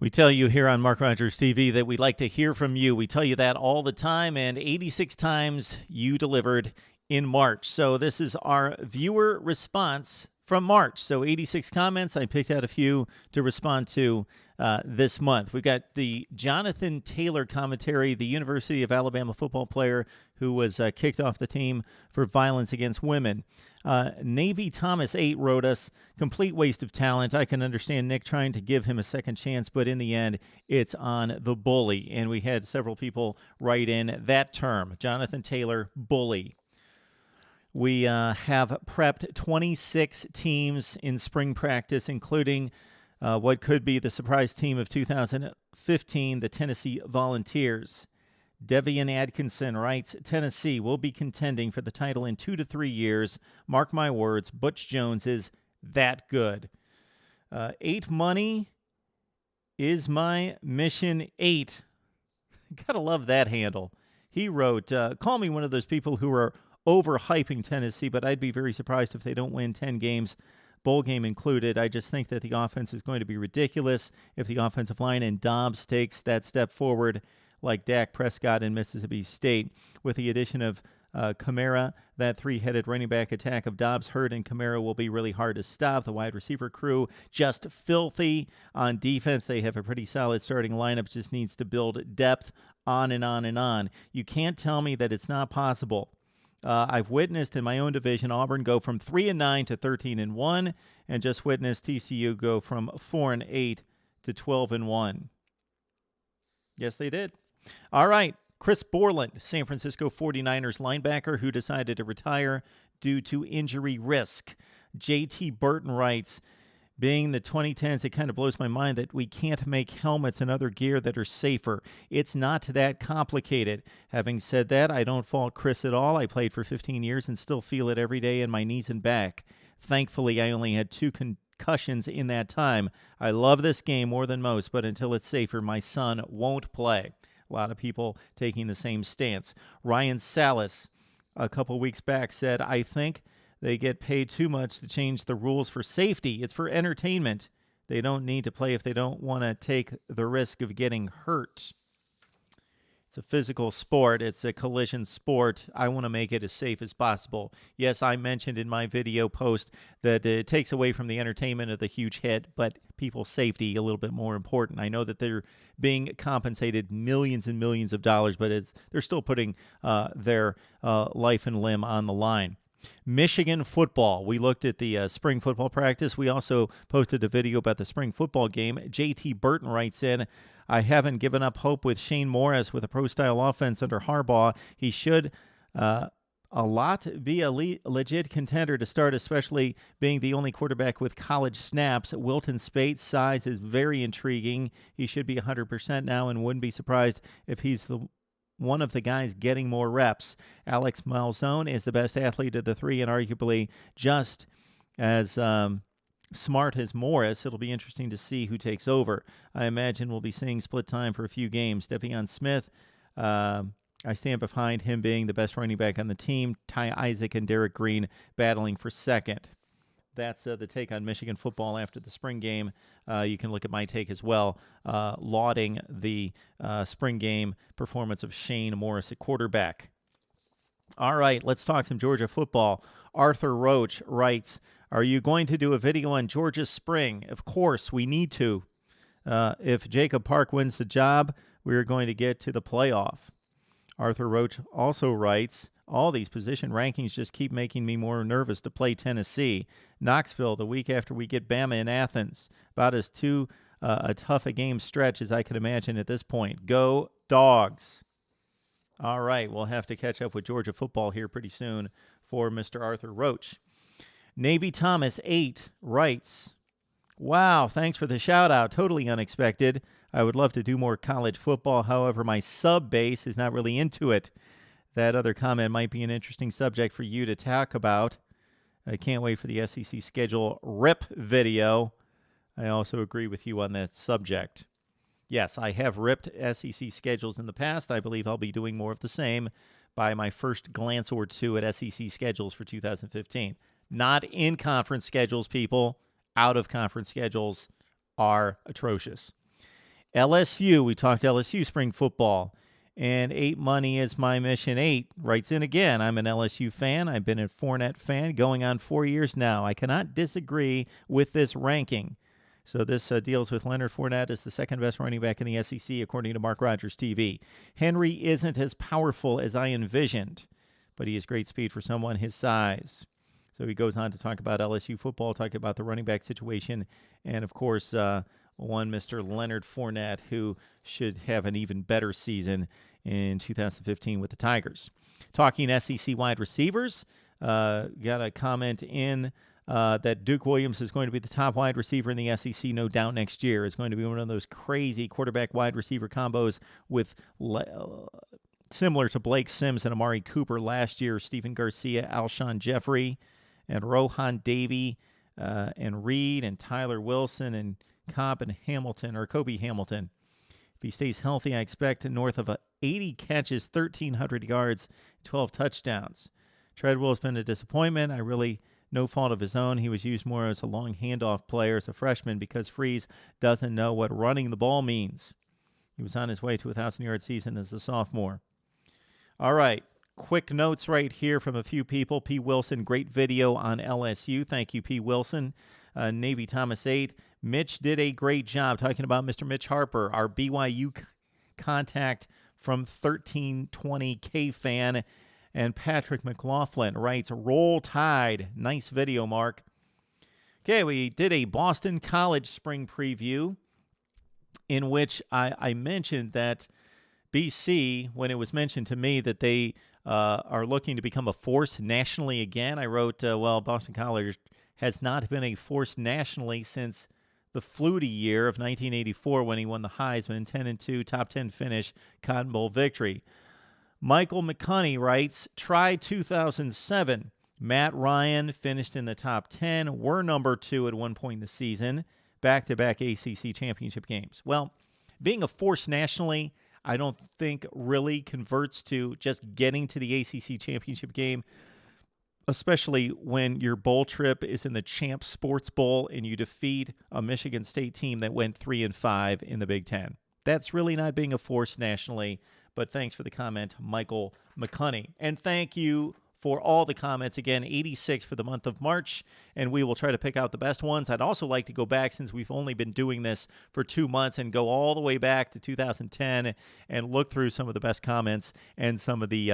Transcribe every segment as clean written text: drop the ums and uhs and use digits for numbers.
We tell you here on Mark Rogers TV that we like to hear from you. We tell you that all the time, and 86 times you delivered in March. So this is our viewer response from March. So 86 comments. I picked out a few to respond to this month. We've got the Jonathan Taylor commentary, the University of Alabama football player who was kicked off the team for violence against women. Navy Thomas 8 wrote us, complete waste of talent. I can understand Nick trying to give him a second chance, but in the end, it's on the bully. And we had several people write in that term, Jonathan Taylor, bully. We have prepped 26 teams in spring practice, including what could be the surprise team of 2015, the Tennessee Volunteers. Devian Atkinson writes, Tennessee will be contending for the title in 2 to 3 years. Mark my words, Butch Jones is that good. 8 money is my mission 8. Gotta love that handle. He wrote, call me one of those people who are overhyping Tennessee, but I'd be very surprised if they don't win 10 games, bowl game included. I just think that the offense is going to be ridiculous if the offensive line and Dobbs takes that step forward like Dak Prescott in Mississippi State. With the addition of Kamara, that three-headed running back attack of Dobbs, Hurd, and Kamara will be really hard to stop. The wide receiver crew just filthy on defense. They have a pretty solid starting lineup, just needs to build depth, on and on and on. You can't tell me that it's not possible. I've witnessed in my own division Auburn go from 3-9 to 13-1, and just witnessed TCU go from 4-8 to 12-1. Yes, they did. All right, Chris Borland, San Francisco 49ers linebacker who decided to retire due to injury risk. J.T. Burton writes, being the 2010s, it kind of blows my mind that we can't make helmets and other gear that are safer. It's not that complicated. Having said that, I don't fault Chris at all. I played for 15 years and still feel it every day in my knees and back. Thankfully, I only had 2 concussions in that time. I love this game more than most, but until it's safer, my son won't play. A lot of people taking the same stance. Ryan Salas, a couple weeks back, said, I think they get paid too much to change the rules for safety. It's for entertainment. They don't need to play if they don't want to take the risk of getting hurt. It's a physical sport. It's a collision sport. I want to make it as safe as possible. Yes, I mentioned in my video post that it takes away from the entertainment of the huge hit, but people's safety a little bit more important. I know that they're being compensated millions and millions of dollars, but they're still putting their life and limb on the line. Michigan football. We looked at the spring football practice. We also posted a video about the spring football game. J.T. Burton writes in, I haven't given up hope with Shane Morris with a pro-style offense under Harbaugh. He should a lot be a legit contender to start, especially being the only quarterback with college snaps. Wilton Spate's size is very intriguing. He should be 100% now and wouldn't be surprised if he's one of the guys getting more reps. Alex Malzone is the best athlete of the three and arguably just as smart as Morris. It'll be interesting to see who takes over. I imagine we'll be seeing split time for a few games. Devion Smith, I stand behind him being the best running back on the team. Ty Isaac and Derek Green battling for second. That's the take on Michigan football after the spring game. You can look at my take as well, lauding the spring game performance of Shane Morris at quarterback. All right, let's talk some Georgia football. Arthur Roach writes, are you going to do a video on Georgia spring? Of course, we need to. If Jacob Park wins the job, we're going to get to the playoff. Arthur Roach also writes, all these position rankings just keep making me more nervous to play Tennessee. Knoxville, the week after we get Bama in Athens. About as a tough a game stretch as I could imagine at this point. Go Dogs. All right, we'll have to catch up with Georgia football here pretty soon for Mr. Arthur Roach. Navy Thomas 8 writes, wow, thanks for the shout-out. Totally unexpected. I would love to do more college football. However, my sub base is not really into it. That other comment might be an interesting subject for you to talk about. I can't wait for the SEC schedule rip video. I also agree with you on that subject. Yes, I have ripped SEC schedules in the past. I believe I'll be doing more of the same by my first glance or two at SEC schedules for 2015. Not in-conference schedules, people. Out-of-conference schedules are atrocious. LSU, we talked LSU spring football. And 8 Money is my mission. 8 writes in again. I'm an LSU fan. I've been a Fournette fan going on 4 years now. I cannot disagree with this ranking. So this deals with Leonard Fournette as the second best running back in the SEC, according to MarkRogersTV. Henry isn't as powerful as I envisioned, but he has great speed for someone his size. So he goes on to talk about LSU football, talking about the running back situation, and, of course, one Mr. Leonard Fournette, who should have an even better season in 2015 with the Tigers. Talking SEC wide receivers, got a comment in that Duke Williams is going to be the top wide receiver in the SEC, no doubt, next year. It's going to be one of those crazy quarterback-wide receiver combos with similar to Blake Sims and Amari Cooper last year, Stephen Garcia, Alshon Jeffrey, and Rohan Davey, and Reed, and Tyler Wilson, and Cobb and Hamilton, or Kobe Hamilton. If he stays healthy, I expect north of 80 catches, 1,300 yards, 12 touchdowns. Treadwell has been a disappointment. No fault of his own. He was used more as a long handoff player as a freshman because Freeze doesn't know what running the ball means. He was on his way to a 1,000-yard season as a sophomore. All right. Quick notes right here from a few people. P. Wilson, great video on LSU. Thank you, P. Wilson. Navy Thomas 8. Mitch did a great job talking about Mr. Mitch Harper, our BYU contact from 1320K fan. And Patrick McLaughlin writes, Roll Tide. Nice video, Mark. Okay, we did a Boston College spring preview in which I mentioned that BC, when it was mentioned to me that they are looking to become a force nationally again, I wrote, Boston College has not been a force nationally since the Flutie year of 1984 when he won the Heisman, 10-2, top 10 finish, Cotton Bowl victory. Michael McCunney writes, try 2007. Matt Ryan finished in the top 10. We're number 2 at one point in the season. Back-to-back ACC championship games. Well, being a force nationally, I don't think really converts to just getting to the ACC championship game, especially when your bowl trip is in the Champ Sports Bowl and you defeat a Michigan State team that went 3-5 in the Big Ten. That's really not being a force nationally, but thanks for the comment, Michael McCunney. And thank you for all the comments. Again, 86 for the month of March, and we will try to pick out the best ones. I'd also like to go back, since we've only been doing this for 2 months, and go all the way back to 2010 and look through some of the best comments and some of the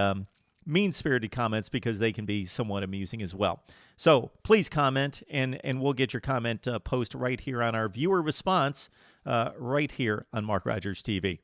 mean-spirited comments, because they can be somewhat amusing as well. So please comment, and we'll get your comment post right here on our viewer response right here on Mark Rogers TV.